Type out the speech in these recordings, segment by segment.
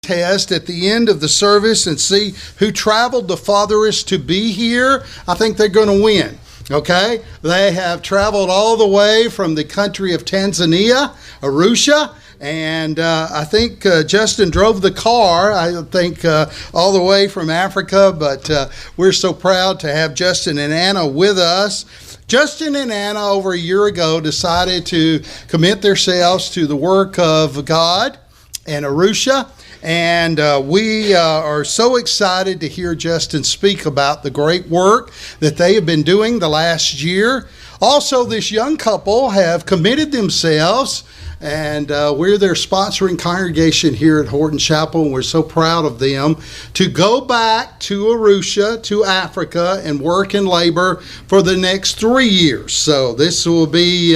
contest at the end of the service and see who traveled the farthest to be here, I think they're going to win. Okay? They have traveled all the way from the country of Tanzania, Arusha, and I think Justin drove the car, I think, all the way from Africa, but we're so proud to have Justin and Anna with us. Justin and Anna, over a year ago, decided to commit themselves to the work of God in Arusha, and we are so excited to hear Justin speak about the great work that they have been doing the last year. Also, this young couple have committed themselves, and we're their sponsoring congregation here at Horton Chapel, and we're so proud of them to go back to Arusha, to Africa, and work and labor for the next 3 years. So this will be,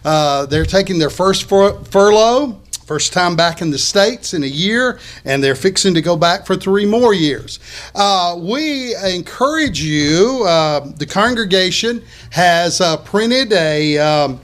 they're taking their first furlough, first time back in the States in a year, and they're fixing to go back for 3 more years. We encourage you, the congregation has printed a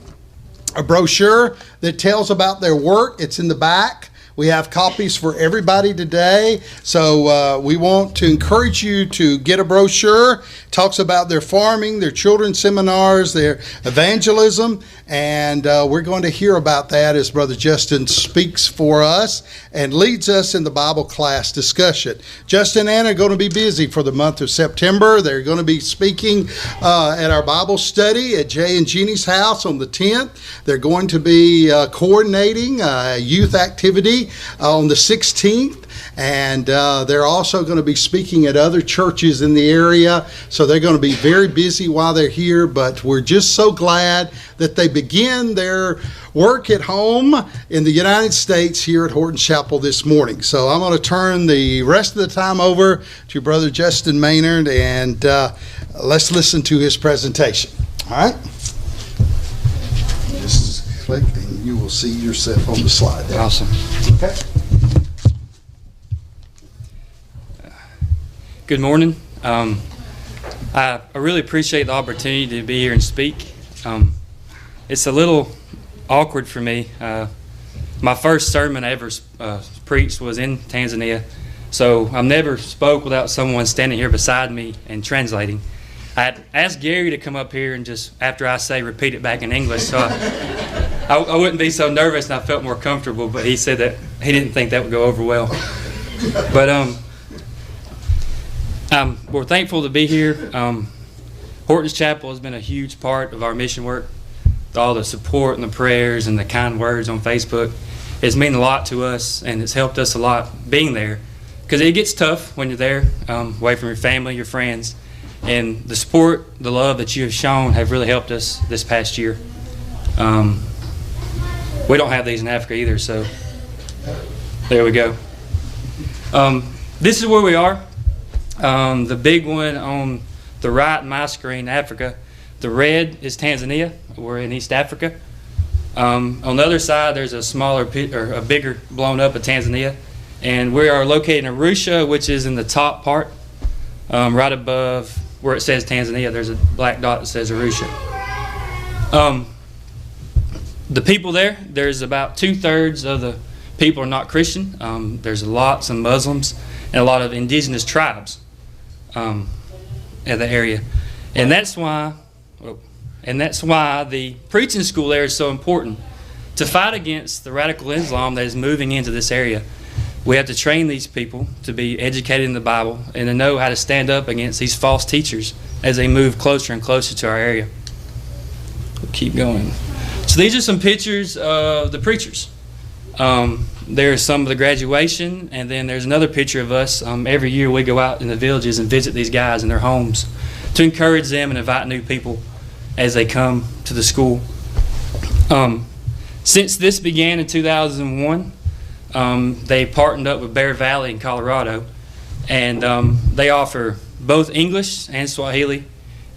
brochure that tells about their work. It's in the back. We have copies for everybody today. So we want to encourage you to get a brochure. It talks about their farming, their children's seminars, their evangelism. And we're going to hear about that as Brother Justin speaks for us and leads us in the Bible class discussion. Justin and Anna are going to be busy for the month of September. They're going to be speaking at our Bible study at Jay and Jeannie's house on the 10th. They're going to be coordinating a youth activity on the 16th. And they're also going to be speaking at other churches in the area. So they're going to be very busy while they're here. But we're just so glad that they begin their work at home in the United States here at Horton Chapel this morning. So I'm going to turn the rest of the time over to Brother Justin Manard, and let's listen to his presentation. All right? Just click and you will see yourself on the slide there. Awesome. Okay. Good morning. I really appreciate the opportunity to be here and speak. It's a little awkward for me. My first sermon I ever preached was in Tanzania, so I've never spoke without someone standing here beside me and translating. I had asked Gary to come up here and just, after I say, repeat it back in English, so I wouldn't be so nervous and I felt more comfortable, but he said that he didn't think that would go over well. But we're thankful to be here. Horton's Chapel has been a huge part of our mission work. All the support and the prayers and the kind words on Facebook, it's meant a lot to us, and it's helped us a lot being there, because it gets tough when you're there, away from your family, your friends, and the support, the love that you have shown have really helped us this past year. We don't have these in Africa either, so there we go. This is where we are. The big one on the right in my screen, Africa. The red is Tanzania. We're in East Africa. On the other side, there's a smaller or a bigger blown up of Tanzania, and we are located in Arusha, which is in the top part, right above where it says Tanzania. There's a black dot that says Arusha. The people there's about 2/3 of the people are not Christian. There's lots of Muslims and a lot of indigenous tribes in the area, and that's why the preaching school there is so important. To fight against the radical Islam that is moving into this area, we have to train these people to be educated in the Bible and to know how to stand up against these false teachers as they move closer and closer to our area. We'll keep going. So these are some pictures of the preachers. There's some of the graduation, and then there's another picture of us. Every year we go out in the villages and visit these guys in their homes to encourage them and invite new people as they come to the school. Since this began in 2001, they partnered up with Bear Valley in Colorado, and they offer both English and Swahili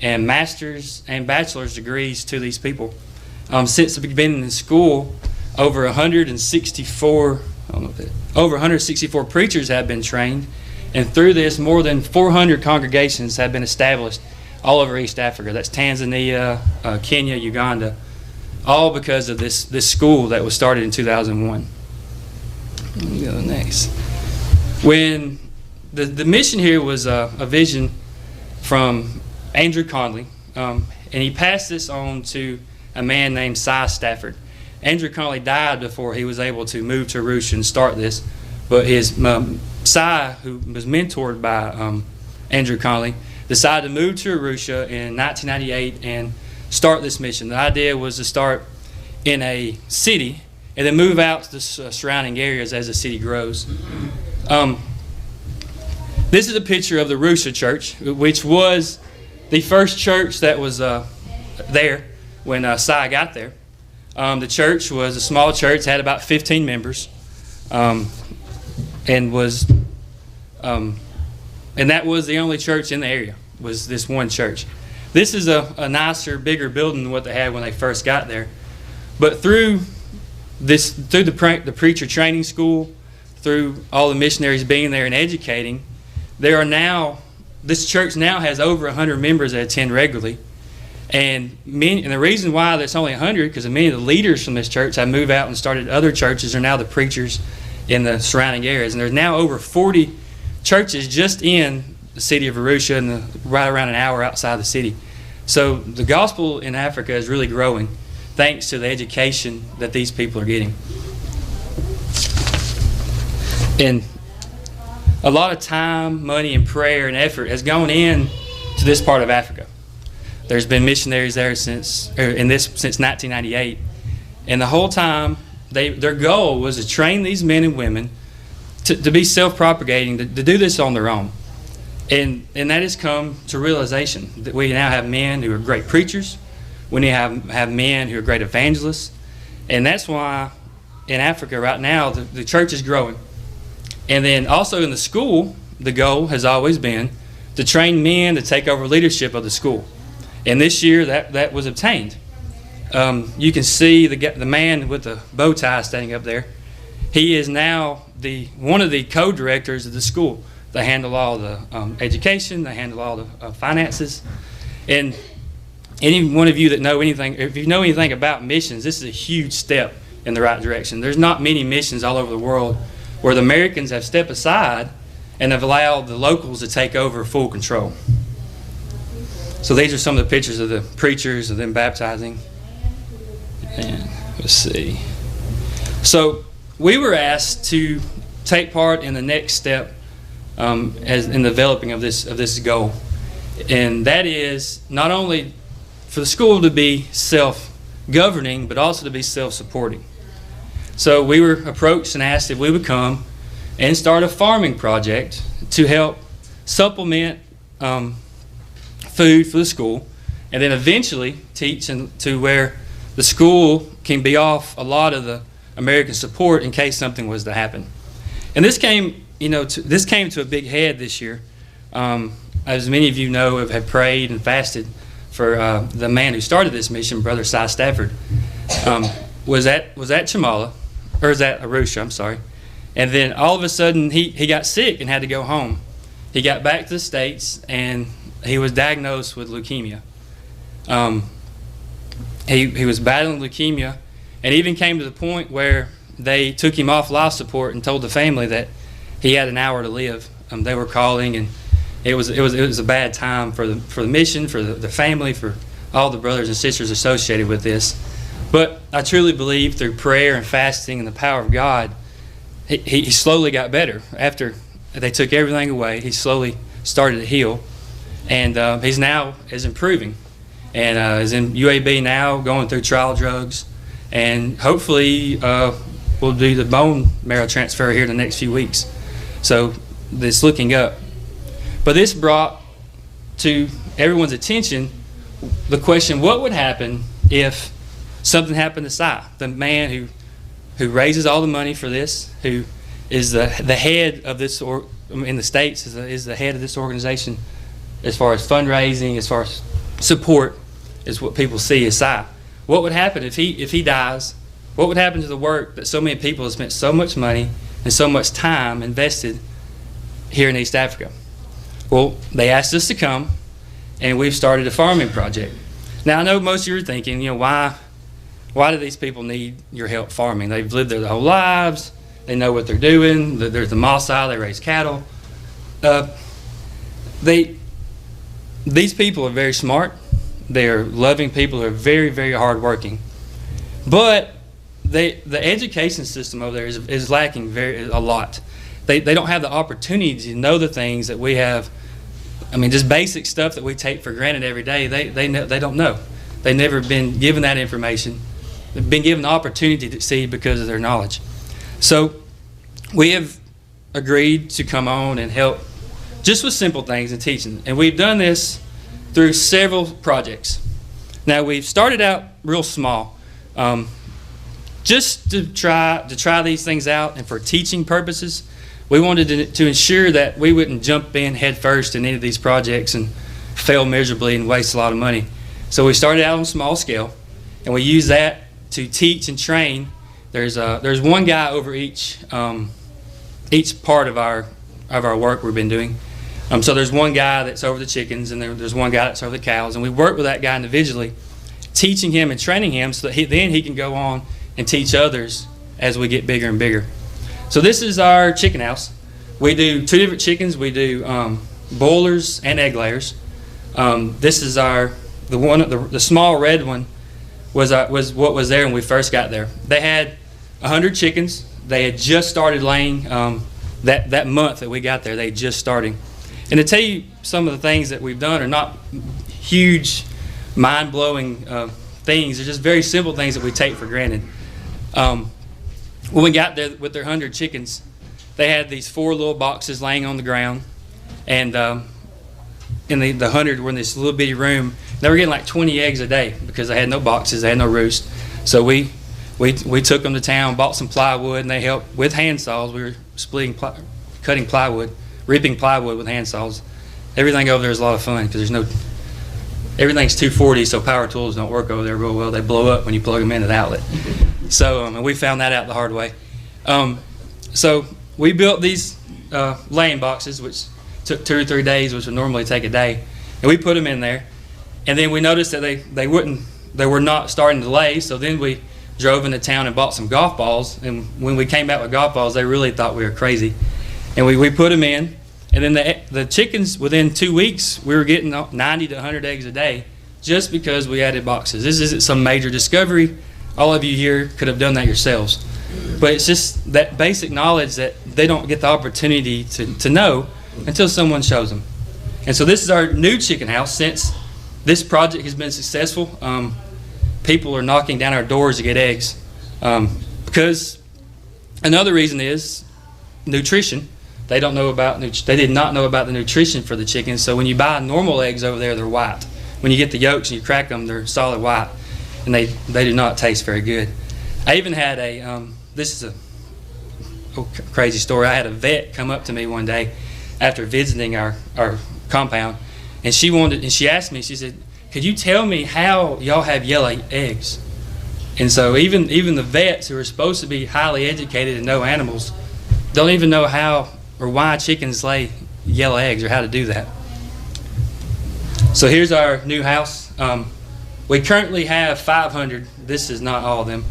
and master's and bachelor's degrees to these people. Since the beginning of school, over 164 preachers have been trained, and through this, more than 400 congregations have been established all over East Africa. That's Tanzania, Kenya, Uganda, all because of this school that was started in 2001. Let me go next. When the mission here was a vision from Andrew Conley, and he passed this on to a man named Cy Stafford. Andrew Conley died before he was able to move to Arusha and start this, but his Cy, who was mentored by Andrew Conley, decided to move to Arusha in 1998 and start this mission. The idea was to start in a city and then move out to the surrounding areas as the city grows. This is a picture of the Arusha Church, which was the first church that was there when Cy got there. The church was a small church, had about 15 members, and that was the only church in the area, was this one church. This is a nicer, bigger building than what they had when they first got there. But through the preacher training school, through all the missionaries being there and educating, this church now has over 100 members that attend regularly. And the reason why there's only 100, because many of the leaders from this church have moved out and started other churches, are now the preachers in the surrounding areas. And there's now over 40 churches just in the city of Arusha and right around an hour outside the city. So the gospel in Africa is really growing thanks to the education that these people are getting. And a lot of time, money, and prayer and effort has gone in to this part of Africa. There's been missionaries there since 1998, and the whole time their goal was to train these men and women to be self-propagating, to do this on their own. And that has come to realization that we now have men who are great preachers. We need to have men who are great evangelists. And that's why in Africa right now the church is growing. And then also in the school, the goal has always been to train men to take over leadership of the school. And this year that was obtained. You can see the man with the bow tie standing up there. He is now one of the co-directors of the school. They handle all the education, they handle all the finances. And any one of you that know anything, if you know anything about missions, this is a huge step in the right direction. There's not many missions all over the world where the Americans have stepped aside and have allowed the locals to take over full control. So these are some of the pictures of the preachers, of them baptizing. And let's see. So we were asked to take part in the next step as in developing of this goal. And that is not only for the school to be self-governing, but also to be self-supporting. So we were approached and asked if we would come and start a farming project to help supplement food for the school, and then eventually teach to where the school can be off a lot of the American support in case something was to happen. And this came, to a big head this year. As many of you know, have prayed and fasted for the man who started this mission, Brother Cy Stafford. Was at Chamala, or was at Arusha, I'm sorry. And then all of a sudden he got sick and had to go home. He got back to the States and he was diagnosed with leukemia. He was battling leukemia, and even came to the point where they took him off life support and told the family that he had an hour to live. They were calling, and it was a bad time for the mission, for the family, for all the brothers and sisters associated with this. But I truly believe through prayer and fasting and the power of God, he slowly got better. After they took everything away, he slowly started to heal, and he's now is improving, and is in UAB now, going through trial drugs, and hopefully we'll do the bone marrow transfer here in the next few weeks. So it's looking up. But this brought to everyone's attention the question, what would happen if something happened to Cy, the man who raises all the money for this, who is the head of this, in the States, is the head of this organization as far as fundraising, as far as support, is what people see as Cy. What would happen if he dies? What would happen to the work that so many people have spent so much money and so much time invested here in East Africa? Well, they asked us to come, and we've started a farming project. Now, I know most of you are thinking, why do these people need your help farming? They've lived there their whole lives. They know what they're doing. There's the Maasai. They raise cattle. These people are very smart. They are loving people who are very, very hardworking. But the education system over there is lacking a lot. They don't have the opportunity to know the things that we have. I mean, just basic stuff that we take for granted every day. They don't know. They've never been given that information. They've been given the opportunity to see because of their knowledge. So we have agreed to come on and help just with simple things and teaching. And we've done this through several projects. Now, we've started out real small, just to try these things out, and for teaching purposes. We wanted to ensure that we wouldn't jump in head first in any of these projects and fail miserably and waste a lot of money. So we started out on a small scale, and we use that to teach and train. There's one guy over each part of our work we've been doing. So there's one guy that's over the chickens, and there's one guy that's over the cows, and we work with that guy individually, teaching him and training him so that then he can go on and teach others as we get bigger and bigger. So this is our chicken house. We do 2 different chickens. We do boilers and egg layers. This is the small red one was what was there when we first got there. They had 100 chickens. They had just started laying that month that we got there. They just starting. And to tell you some of the things that we've done are not huge, mind-blowing things. They're just very simple things that we take for granted. When we got there with their 100 chickens, they had these 4 little boxes laying on the ground, and in the 100 were in this little bitty room. They were getting like 20 eggs a day because they had no boxes, they had no roost. So we took them to town, bought some plywood, and they helped with hand saws. We were cutting plywood, ripping plywood with hand saws. Everything over there is a lot of fun because everything's 240, so power tools don't work over there real well. They blow up when you plug them into the outlet. So and we found that out the hard way. So we built these laying boxes, which took 2 or 3 days, which would normally take a day, and we put them in there. And then we noticed that they were not starting to lay. So then we drove into town and bought some golf balls. And when we came back with golf balls, they really thought we were crazy. And we put them in. And then the chickens, within 2 weeks, we were getting 90 to 100 eggs a day just because we added boxes. This isn't some major discovery. All of you here could have done that yourselves. But it's just that basic knowledge that they don't get the opportunity to know until someone shows them. And so this is our new chicken house. Since this project has been successful, people are knocking down our doors to get eggs. Because another reason is nutrition. They don't know about they did not know about the nutrition for the chickens. So when you buy normal eggs over there, they're white. When you get the yolks and you crack them, they're solid white, and they do not taste very good. I even had this is a crazy story. I had a vet come up to me one day after visiting our compound, and she asked me. She said, "Could you tell me how y'all have yellow eggs?" And so even the vets who are supposed to be highly educated and know animals don't even know how or why chickens lay yellow eggs or how to do that. So here's our new house. We currently have 500. This is not all of them.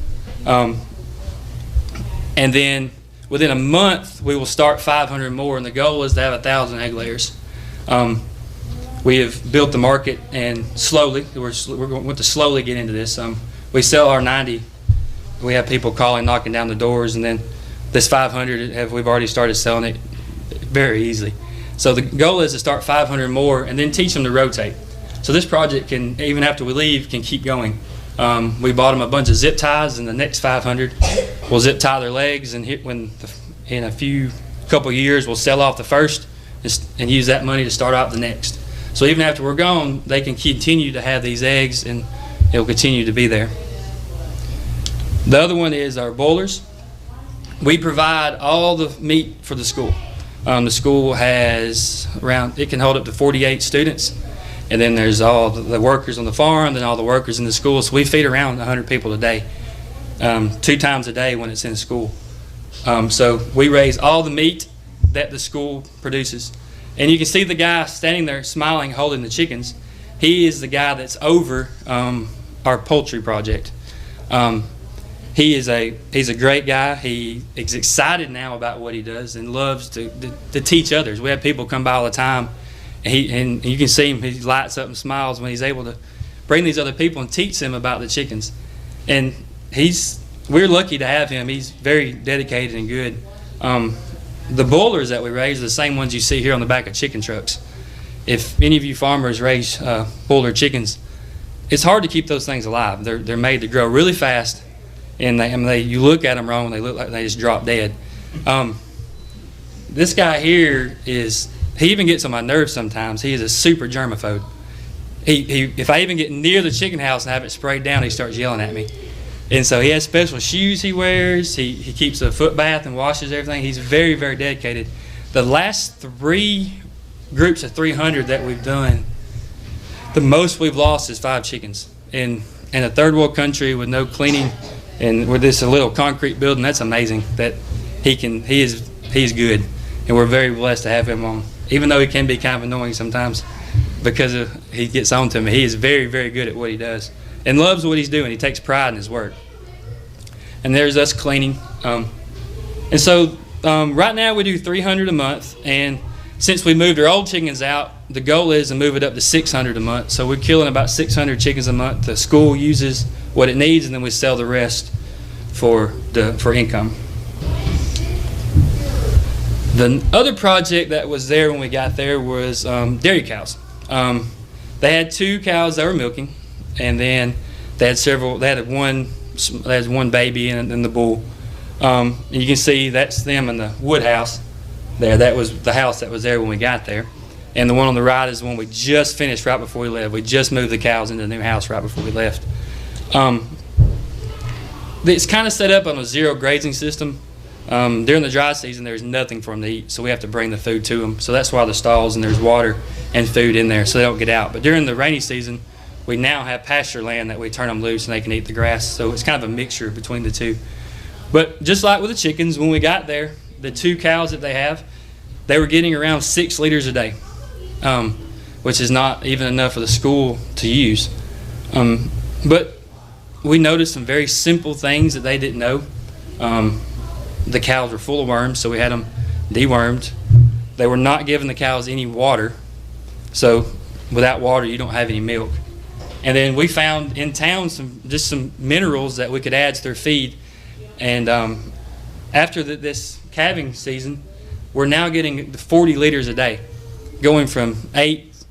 And then within a month, we will start 500 more, and the goal is to have 1,000 egg layers. We have built the market, and slowly, we're going to slowly get into this. We sell our 90. We have people calling, knocking down the doors, and then this 500, we've already started selling it very easily. So the goal is to start 500 more and then teach them to rotate. So this project can, even after we leave, can keep going. We bought them a bunch of zip ties, and the next 500 will zip tie their legs, and in a couple years we'll sell off the first and use that money to start out the next. So even after we're gone, they can continue to have these eggs, and it will continue to be there. The other one is our boilers. We provide all the meat for the school. The school has it can hold up to 48 students, and then there's all the workers on the farm, and all the workers in the school. So we feed around 100 people a day, 2 times a day when it's in school. So we raise all the meat that the school produces. And you can see the guy standing there smiling, holding the chickens. He is the guy that's over our poultry project. he's a great guy. He is excited now about what he does and loves to teach others. We have people come by all the time, and you can see him. He lights up and smiles when he's able to bring these other people and teach them about the chickens. And we're lucky to have him. He's very dedicated and good. The boilers that we raise are the same ones you see here on the back of chicken trucks. If any of you farmers raise boiler chickens, it's hard to keep those things alive. They're made to grow really fast, and you look at them wrong, they look like they just drop dead. This guy here he even gets on my nerves sometimes. He is a super germaphobe. If I even get near the chicken house and have it sprayed down, he starts yelling at me. And so he has special shoes he wears. He keeps a foot bath and washes everything. He's very, very dedicated. The last 3 groups of 300 that we've done, the most we've lost is 5 chickens. In a third world country with no cleaning and with this little concrete building, that's amazing that he's good. And we're very blessed to have him on. Even though he can be kind of annoying sometimes because he gets on to me, he is very, very good at what he does and loves what he's doing. He takes pride in his work. And there's us cleaning. And so right now we do 300 a month, and since we moved our old chickens out, the goal is to move it up to 600 a month. So we're killing about 600 chickens a month. The school uses what it needs, and then we sell the rest for income. The other project that was there when we got there was dairy cows. They had 2 cows that were milking, and then they had one baby and the bull. And you can see that's them in the wood house there. That was the house that was there when we got there. And the one on the right is the one we just finished right before we left. We just moved the cows into the new house right before we left. It's kind of set up on a 0 grazing system. During the dry season, there's nothing for them to eat, so we have to bring the food to them. So that's why the stalls and there's water and food in there so they don't get out. But during the rainy season, we now have pasture land that we turn them loose and they can eat the grass. So it's kind of a mixture between the two. But just like with the chickens, when we got there, the 2 cows that they were getting around 6 liters a day, which is not even enough for the school to use. But we noticed some very simple things that they didn't know. The cows were full of worms, so we had them dewormed. They were not giving the cows any water, so without water you don't have any milk. And then we found in town some minerals that we could add to their feed. And after this calving season, we're now getting 40 liters a day. Going from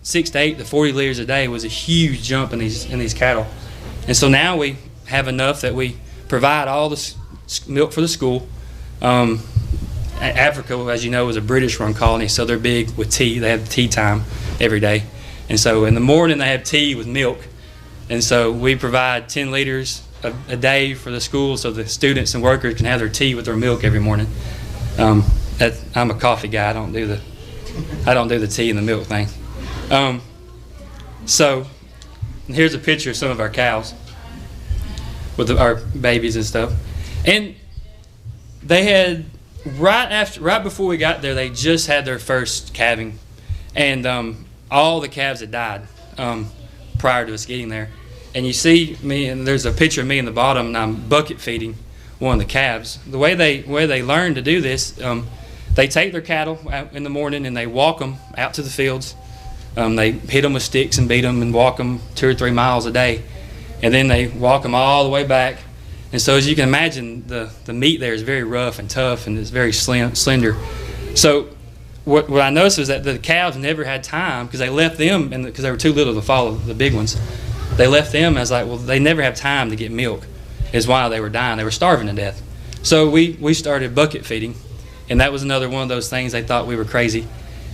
6 to 8 to 40 liters a day was a huge jump in these cattle. And so now we have enough that we provide all the milk for the school. Africa, as you know, is a British-run colony, so they're big with tea. They have tea time every day. And so in the morning they have tea with milk. And so we provide 10 liters a day for the school so the students and workers can have their tea with their milk every morning. I'm a coffee guy. I don't do the tea and the milk thing. So here's a picture of some of our cows with our babies and stuff. And they had right before we got there, they just had their first calving, and all the calves had died prior to us getting there. And you see me, and there's a picture of me in the bottom, and I'm bucket feeding one of the calves. The way they learn to do this, they take their cattle out in the morning and they walk them out to the fields. They hit them with sticks and beat them and walk them 2 or 3 miles a day, and then they walk them all the way back. And so as you can imagine, the meat there is very rough and tough, and it's very slender. So what I noticed was that the cows never had time, because they left them, and because they were too little to follow the big ones. They left them. I was like, well, they never have time to get milk, is why they were dying. They were starving to death. So we started bucket feeding, and that was another one of those things. They thought we were crazy.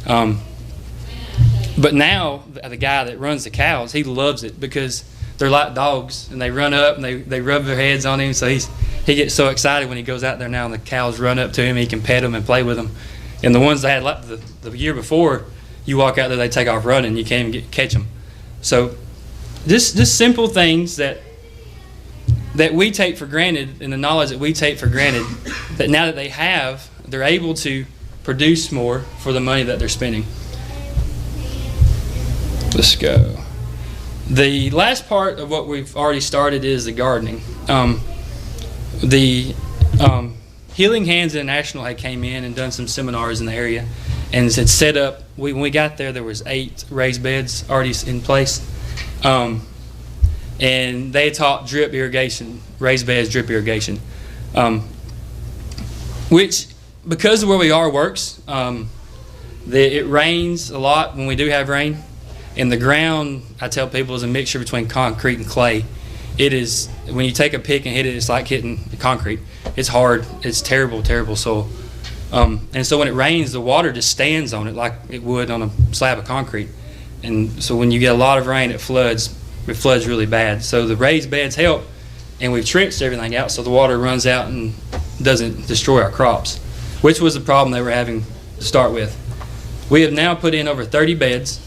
But now the guy that runs the cows, he loves it, because they're like dogs, and they run up and they rub their heads on him. So he gets so excited when he goes out there now, and the cows run up to him. He can pet them and play with them. And the ones they had like the year before, you walk out there, they take off running. You can't even catch them. So just simple things that we take for granted, and the knowledge that we take for granted, that now that they have, they're able to produce more for the money that they're spending. Let's go. The last part of what we've already started is the gardening. the Healing Hands International had came in and done some seminars in the area, and had set up. When we got there was 8 raised beds already in place, and they taught drip irrigation, raised beds, drip irrigation, which, because of where we are, works. It rains a lot when we do have rain, and the ground, I tell people, is a mixture between concrete and clay. It is, when you take a pick and hit it, it's like hitting concrete. It's hard. It's terrible, terrible soil. And so when it rains, the water just stands on it like it would on a slab of concrete. And so when you get a lot of rain, it floods really bad. So the raised beds help, and we've trenched everything out so the water runs out and doesn't destroy our crops, which was the problem they were having to start with. We have now put in over 30 beds,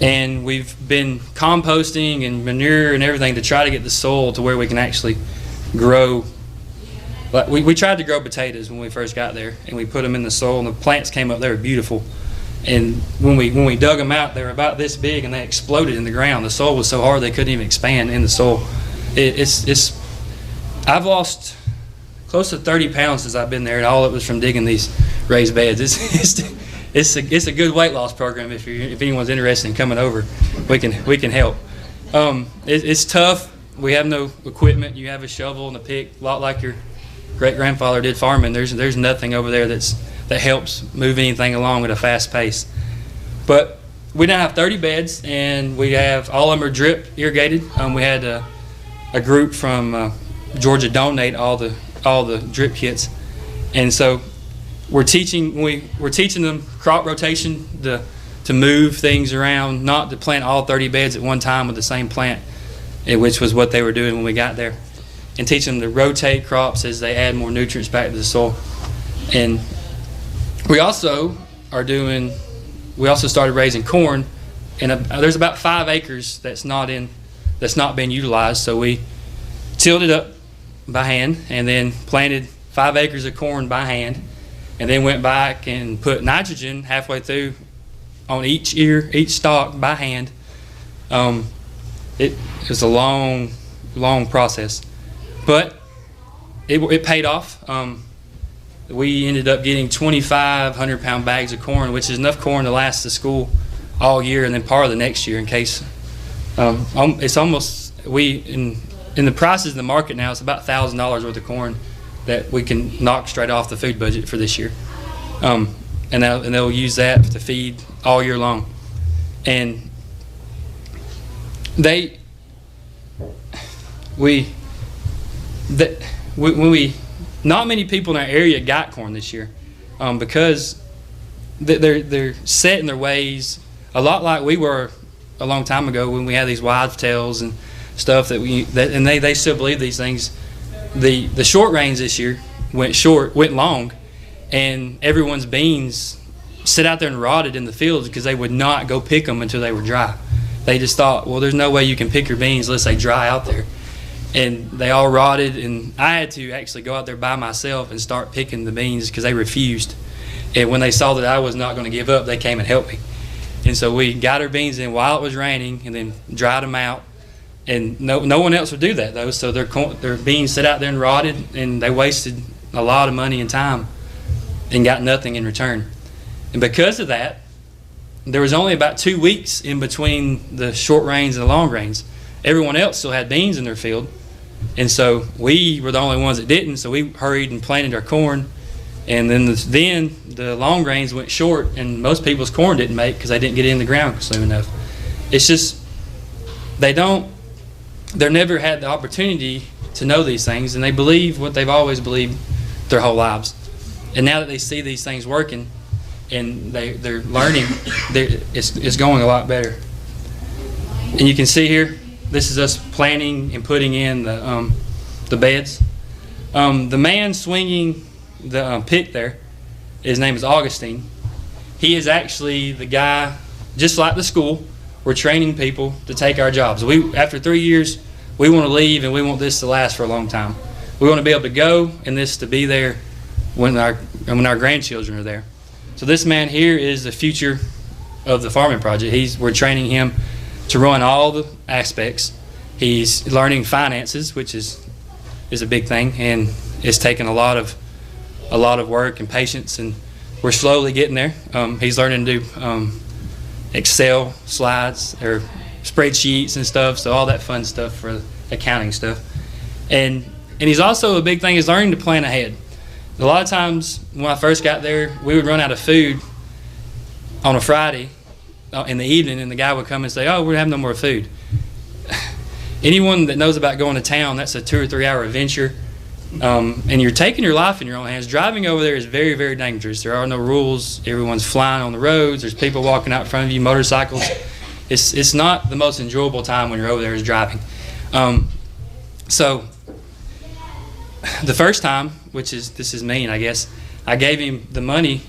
and we've been composting and manure and everything to try to get the soil to where we can actually grow. But we tried to grow potatoes when we first got there, and we put them in the soil, and the plants came up. They were beautiful. And when we dug them out, they were about this big, and they exploded in the ground. The soil was so hard they couldn't even expand in the soil. I've lost close to 30 pounds since I've been there, and all it was from digging these raised beds. It's a good weight loss program. If anyone's interested in coming over, we can help. It's tough. We have no equipment. You have a shovel and a pick, a lot like your great grandfather did farming. There's nothing over there that helps move anything along at a fast pace. But we now have 30 beds, and we have all of them are drip irrigated. We had a group from Georgia donate all the drip kits, and so we're teaching them crop rotation to move things around, not to plant all 30 beds at one time with the same plant, which was what they were doing when we got there, and teach them to rotate crops as they add more nutrients back to the soil. And we also started raising corn, and there's about 5 acres that's not being utilized. So we tilled it up by hand, and then planted 5 acres of corn by hand, and then went back and put nitrogen halfway through on each ear, each stalk by hand. It was a long process, but it paid off. We ended up getting 2,500 pound bags of corn, which is enough corn to last the school all year, and then part of the next year in case. It's almost, in the prices in the market now, it's about $1,000 worth of corn that we can knock straight off the food budget for this year. And they'll use that to feed all year long. And not many people in our area got corn this year, because they're set in their ways, a lot like we were a long time ago when we had these wives' tails and stuff and they still believe these things. The short rains this year went long, and everyone's beans sit out there and rotted in the fields because they would not go pick them until they were dry. They just thought, well, there's no way you can pick your beans unless they dry out there. And they all rotted, and I had to actually go out there by myself and start picking the beans because they refused. And when they saw that I was not going to give up, they came and helped me. And so we got our beans in while it was raining and then dried them out. And no one else would do that, though. So their beans sat out there and rotted, and they wasted a lot of money and time and got nothing in return. And because of that, there was only about 2 weeks in between the short rains and the long rains. Everyone else still had beans in their field. And so we were the only ones that didn't, so we hurried and planted our corn. And then the long rains went short, and most people's corn didn't make because they didn't get it in the ground soon enough. It's just, they've never had the opportunity to know these things, and they believe what they've always believed their whole lives. And now that they see these things working and they're learning, it's going a lot better. And you can see here, this is us planting and putting in the beds. The man swinging the pick there, his name is Augustine. He is actually the guy, just like the school, we're training people to take our jobs. After 3 years, we want to leave, and we want this to last for a long time. We want to be able to go and this to be there when our grandchildren are there. So this man here is the future of the farming project. We're training him to run all the aspects. He's learning finances, which is is a big thing, and it's taken a lot of work and patience, and we're slowly getting there. He's learning to do Excel slides or spreadsheets and stuff, so all that fun stuff for accounting stuff. And he's also, a big thing is learning to plan ahead. A lot of times when I first got there, we would run out of food on a Friday in the evening, and the guy would come and say, "Oh, we have no more food." Anyone that knows about going to town, that's a 2 or 3 hour adventure, and you're taking your life in your own hands. Driving over there is very, very dangerous. There are no rules. Everyone's flying on the roads. There's people walking out in front of you, motorcycles. It's not the most enjoyable time when you're over there is driving. So the first time, this is mean, I guess, I gave him the money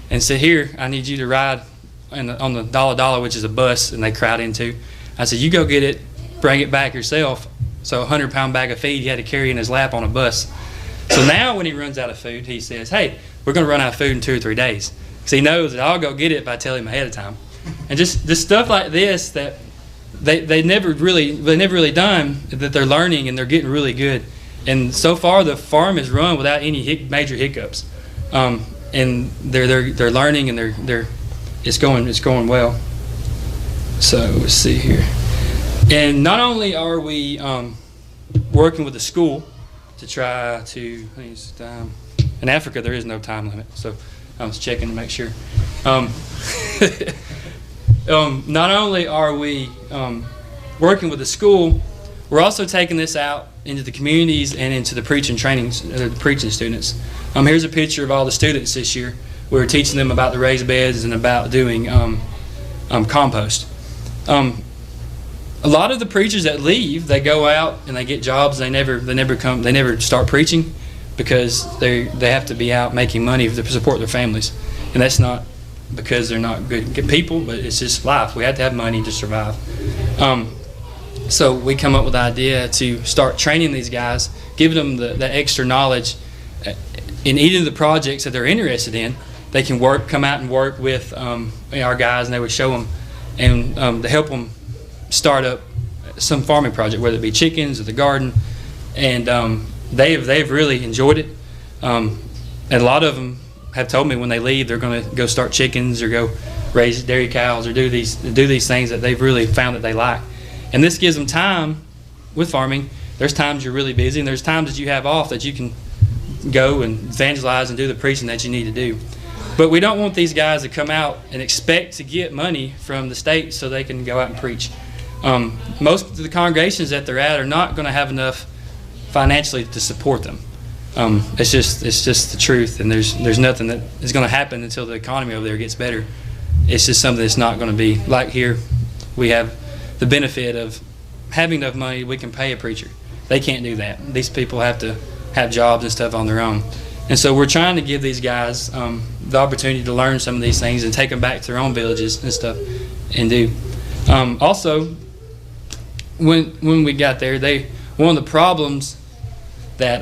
and said, "Here, I need you to ride on the dollar, which is a bus, and they crowd into." I said, "You go get it, bring it back yourself." So a 100-pound bag of feed he had to carry in his lap on a bus. So now when he runs out of food, he says, "Hey, we're going to run out of food in 2 or 3 days." Because he knows that I'll go get it if I tell him ahead of time. And just stuff like this that they never really done, that they're learning and they're getting really good. And so far the farm is run without any major hiccups, and they're learning, and it's going well. So let's see here. And not only are we working with the school to try to, in Africa there is no time limit, so I was checking to make sure. Not only are we working with the school, we're also taking this out into the communities and into the preaching students. Here's a picture of all the students this year. We were teaching them about the raised beds and about doing compost. A lot of the preachers that leave, they go out and they get jobs. They never start preaching because they have to be out making money to support their families, and that's not because they're not good people, but it's just life. We have to have money to survive. So we come up with the idea to start training these guys, giving them the extra knowledge in either of the projects that they're interested in. They can come out and work with our guys, and they would show them and to help them start up some farming project, whether it be chickens or the garden, and they've really enjoyed it. And a lot of them have told me when they leave they're going to go start chickens or go raise dairy cows or do these things that they've really found that they like. And this gives them time with farming. There's times you're really busy, and there's times that you have off that you can go and evangelize and do the preaching that you need to do. But we don't want these guys to come out and expect to get money from the state so they can go out and preach. Most of the congregations that they're at are not going to have enough financially to support them. It's just the truth, and there's nothing that is going to happen until the economy over there gets better. It's just something that's not going to be like here. We have the benefit of having enough money we can pay a preacher. They can't do that. These people have to have jobs and stuff on their own. And so we're trying to give these guys the opportunity to learn some of these things and take them back to their own villages and stuff and do. Also, when we got there, one of the problems that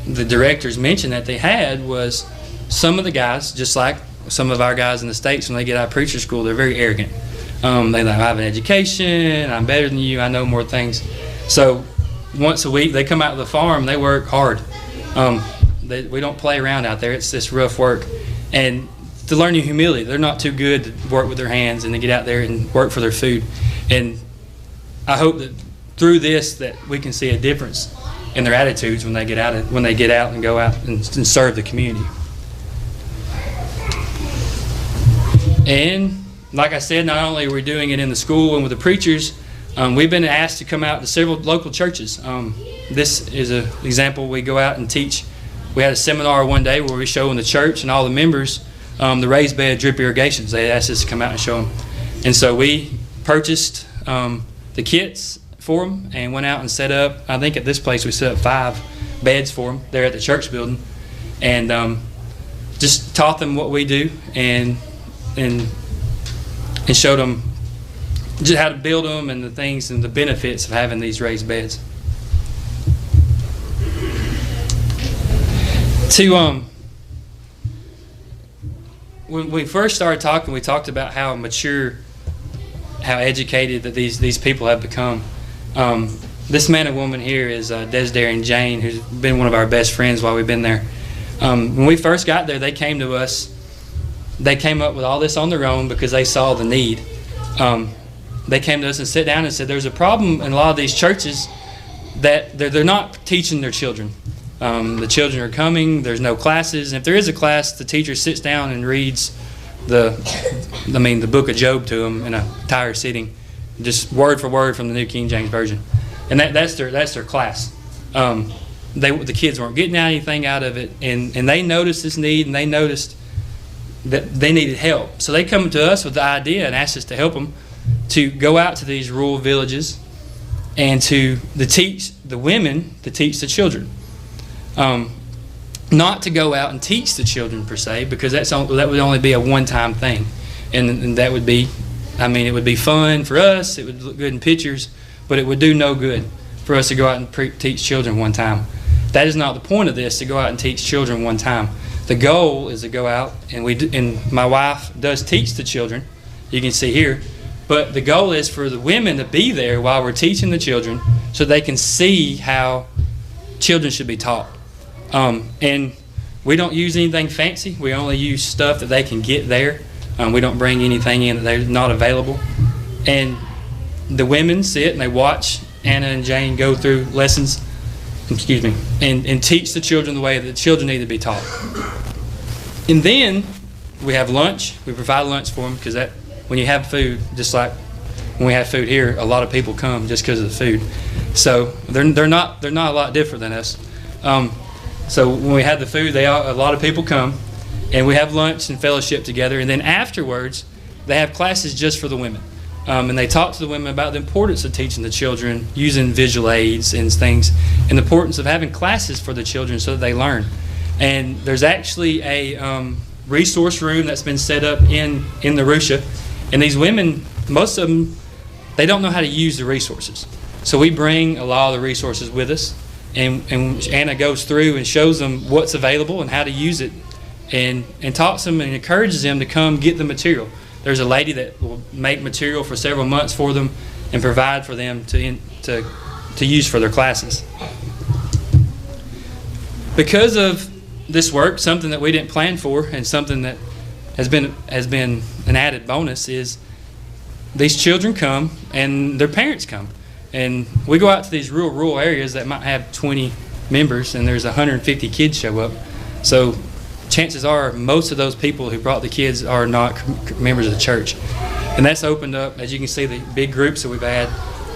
the directors mentioned that they had was some of the guys, just like some of our guys in the States, when they get out of preacher school, they're very arrogant. They like, "I have an education, I'm better than you, I know more things." So once a week they come out to the farm, they work hard. We don't play around out there. It's rough work. And to learn humility, they're not too good to work with their hands and to get out there and work for their food. And I hope that through this that we can see a difference in their attitudes when they get out and go out and serve the community. And like I said, not only are we doing it in the school and with the preachers, we've been asked to come out to several local churches. This is an example. We go out and teach. We had a seminar one day where we show in the church and all the members the raised bed drip irrigations. They asked us to come out and show them. And so we purchased the kits for them and went out and set up, I think at this place we set up 5 beds for them there at the church building, and just taught them what we do and showed them just how to build them and the things and the benefits of having these raised beds. When we first started talking, we talked about how mature, how educated that these people have become. This man and woman here is Desdare and Jane, who's been one of our best friends while we've been there. When we first got there, they came to us. They came up with all this on their own because they saw the need. They came to us and sat down and said, there's a problem in a lot of these churches that they're not teaching their children. The children are coming, there's no classes. And if there is a class, the teacher sits down and reads the book of Job to them in a entire sitting, just word for word from the New King James Version. And that's their class. The kids weren't getting anything out of it, and they noticed this need, and they noticed that they needed help. So they come to us with the idea and asked us to help them to go out to these rural villages and to teach the women to teach the children. Not to go out and teach the children per se, because that would only be a one-time thing, and that would be, it would be fun for us. It would look good in pictures, but it would do no good for us to go out and teach children one time. That is not the point of this, to go out and teach children one time. The goal is to go out, and my wife does teach the children, you can see here, but the goal is for the women to be there while we're teaching the children so they can see how children should be taught. And we don't use anything fancy. We only use stuff that they can get there. We don't bring anything in that they're not available. And the women sit and they watch Anna and Jane go through lessons, and teach the children the way that the children need to be taught. And then we have lunch. We provide lunch for them, because when you have food, just like when we have food here, a lot of people come just because of the food. So they're not a lot different than us. So when we have the food, a lot of people come, and we have lunch and fellowship together. And then afterwards, they have classes just for the women. And they talk to the women about the importance of teaching the children, using visual aids and things, and the importance of having classes for the children so that they learn. And there's actually a resource room that's been set up in the Rusha. And these women, most of them, they don't know how to use the resources. So we bring a lot of the resources with us, and Anna goes through and shows them what's available and how to use it, and talks them and encourages them to come get the material. There's a lady that will make material for several months for them and provide for them to use for their classes. Because of this work, something that we didn't plan for and something that has been an added bonus is these children come and their parents come. And we go out to these rural areas that might have 20 members, and there's 150 kids show up. So chances are most of those people who brought the kids are not members of the church. And that's opened up, as you can see, the big groups that we've had,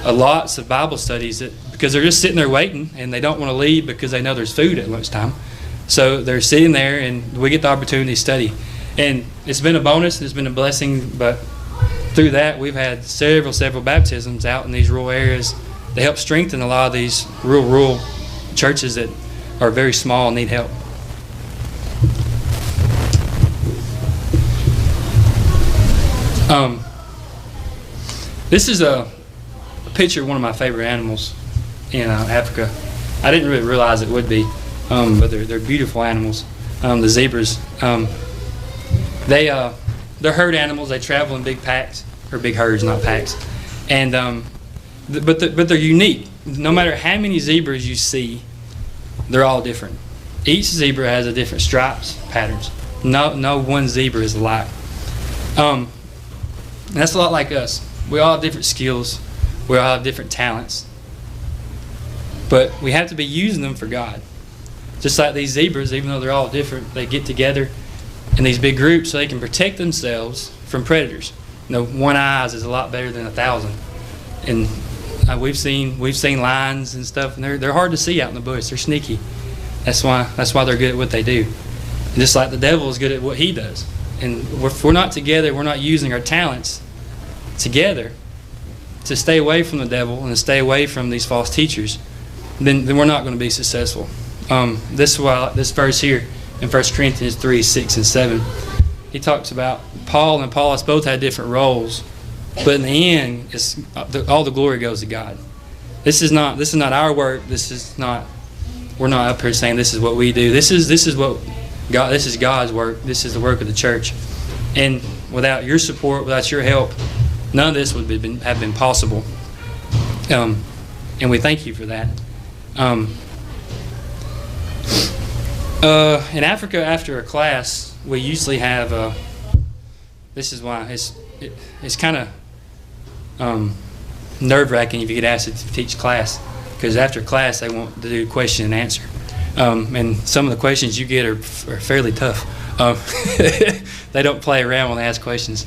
lots of Bible studies, because they're just sitting there waiting, and they don't want to leave because they know there's food at lunchtime. So they're sitting there, and we get the opportunity to study. And it's been a bonus, and it's been a blessing, but through that we've had several baptisms out in these rural areas to help strengthen a lot of these rural churches that are very small and need help. This is a picture of one of my favorite animals in Africa. I didn't really realize it would be, but they're beautiful animals. The zebras. They're herd animals. They travel in big packs, or big herds, not packs. And but they're unique. No matter how many zebras you see, they're all different. Each zebra has a different stripes, patterns. No one zebra is alike. And that's a lot like us. We all have different skills. We all have different talents. But we have to be using them for God. Just like these zebras, even though they're all different, they get together in these big groups so they can protect themselves from predators. One eye is a lot better than 1,000. And we've seen lions and stuff, and they're hard to see out in the bush. They're sneaky. That's why they're good at what they do. And just like the devil is good at what he does. And if we're not together, we're not using our talents together to stay away from the devil and to stay away from these false teachers, then we're not going to be successful. This verse here in 1 Corinthians 3, 6, and 7, he talks about Paul and Apollos both had different roles, but in the end, all the glory goes to God. This is not our work. We're not up here saying this is what we do. This is what God. This is God's work. This is the work of the church. And without your support, without your help, none of this would have been possible. And and we thank you for that. In Africa, after a class, we usually have. This is why it's kind of nerve-wracking if you get asked to teach class, because after class they want to do question and answer, and some of the questions you get are fairly tough. They don't play around when they ask questions.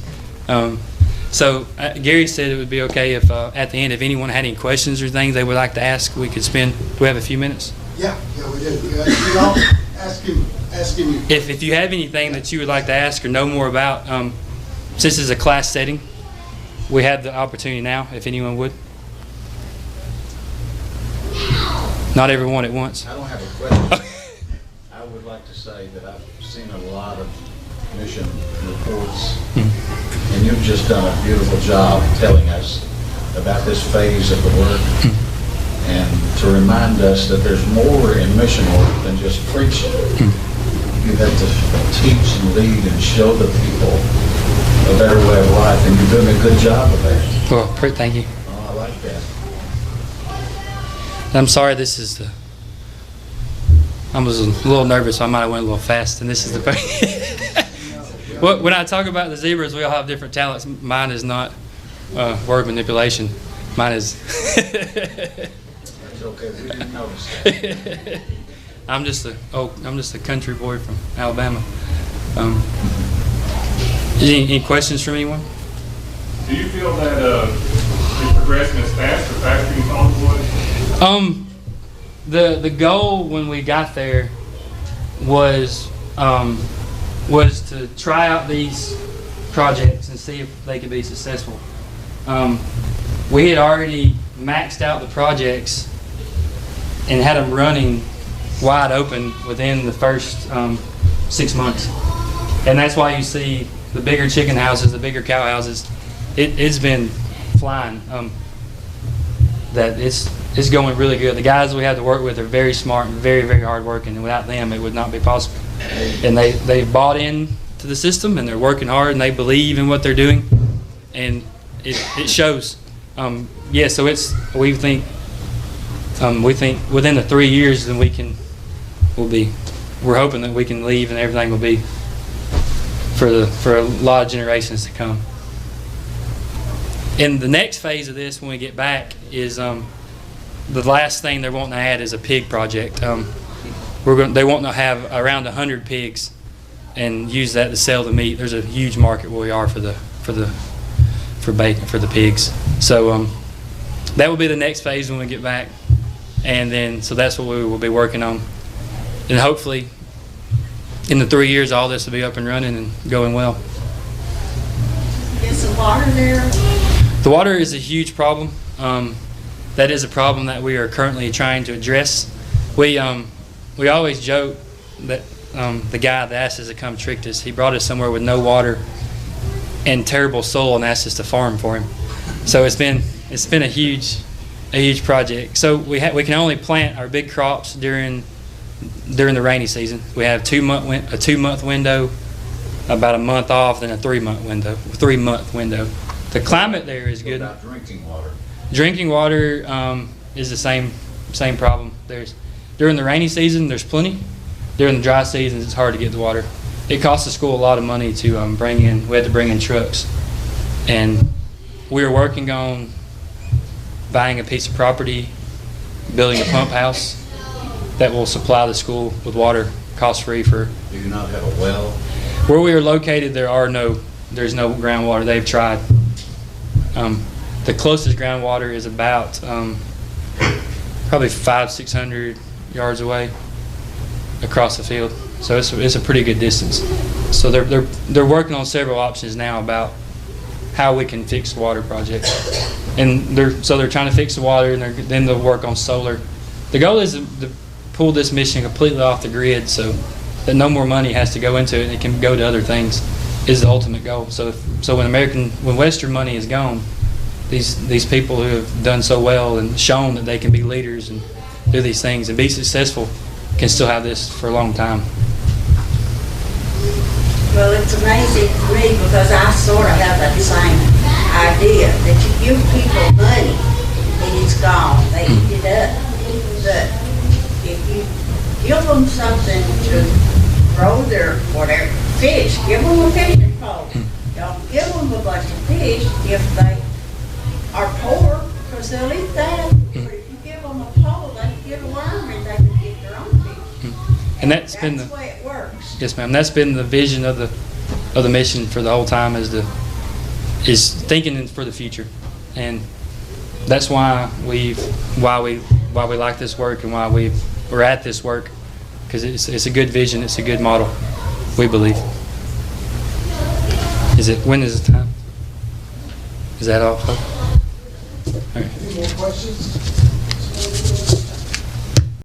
So Gary said it would be okay if at the end, if anyone had any questions or things they would like to ask, we could spend. Do we have a few minutes? Yeah, we do. You all ask him. If you have anything that you would like to ask or know more about, since it's a class setting, we have the opportunity now, if anyone would. Not everyone at once. I don't have a question. I would like to say that I've seen a lot of mission reports, and you've just done a beautiful job telling us about this phase of the work, and to remind us that there's more in mission work than just preaching. You have to teach and lead and show the people a better way of life, and you're doing a good job of that. Well, thank you. Oh, I like that. I'm sorry, this is the. I was a little nervous, so I might have went a little fast, and this is the. Well, when I talk about the zebras, we all have different talents. Mine is not word manipulation. Mine is. That's okay. We didn't notice that. I'm just a country boy from Alabama. Any questions from anyone? Do you feel that it's progressing as fast or faster than you thought it would? The goal when we got there was to try out these projects and see if they could be successful. We had already maxed out the projects and had them running wide open within the first 6 months, and that's why you see the bigger chicken houses, the bigger cow houses. It's been flying. That it's going really good. The guys we have to work with are very smart and very, very hard working, and without them it would not be possible. And they bought in to the system, and they're working hard, and they believe in what they're doing, and it shows. So we think within the 3 years then we're hoping that we can leave and everything will be for a lot of generations to come. And the next phase of this, when we get back, is the last thing they're wanting to add is a pig project. They want to have around 100 pigs and use that to sell the meat. There's a huge market where we are for the pigs. So that will be the next phase when we get back, and then so that's what we will be working on, and hopefully in the 3 years all this will be up and running and going well. Is the water there? The water is a huge problem. That is a problem that we are currently trying to address. We always joke that the guy that asked us to come tricked us. He brought us somewhere with no water and terrible soil and asked us to farm for him. So it's been a huge project. So we can only plant our big crops during the rainy season. We have a 2-month window, about a month off, then a 3-month window. The climate there is good. What about drinking water? Drinking water is the same problem. During the rainy season, there's plenty. During the dry season, it's hard to get the water. It costs the school a lot of money to bring in. We had to bring in trucks, and we are working on buying a piece of property, building a pump house that will supply the school with water cost-free. Do you not have a well? Where we are located, there's no groundwater. They've tried. The closest groundwater is about probably 500-600 yards away across the field. So it's a pretty good distance. So they're working on several options now about how we can fix the water project, and they're trying to fix the water, and then they'll work on solar. The goal is to pull this mission completely off the grid, so that no more money has to go into it, and it can go to other things. Is the ultimate goal. So when Western money is gone, these people who have done so well and shown that they can be leaders and do these things and be successful can still have this for a long time. Well, it's amazing to me because I sort of have that same idea that you give people money and it's gone. They eat it up. But if you give them something to grow their whatever fish, give them a fishing pole. Don't give them a bunch of fish if they are poor, because they'll eat that. But if you give them a pole, they can get a worm and they can get their own fish. And that's been the way it works. Yes, ma'am. That's been the vision of the mission for the whole time, is thinking for the future, and that's why we like this work and why we're at this work, because it's a good vision, it's a good model, we believe. When is it time? Is that all? Okay. Any more questions?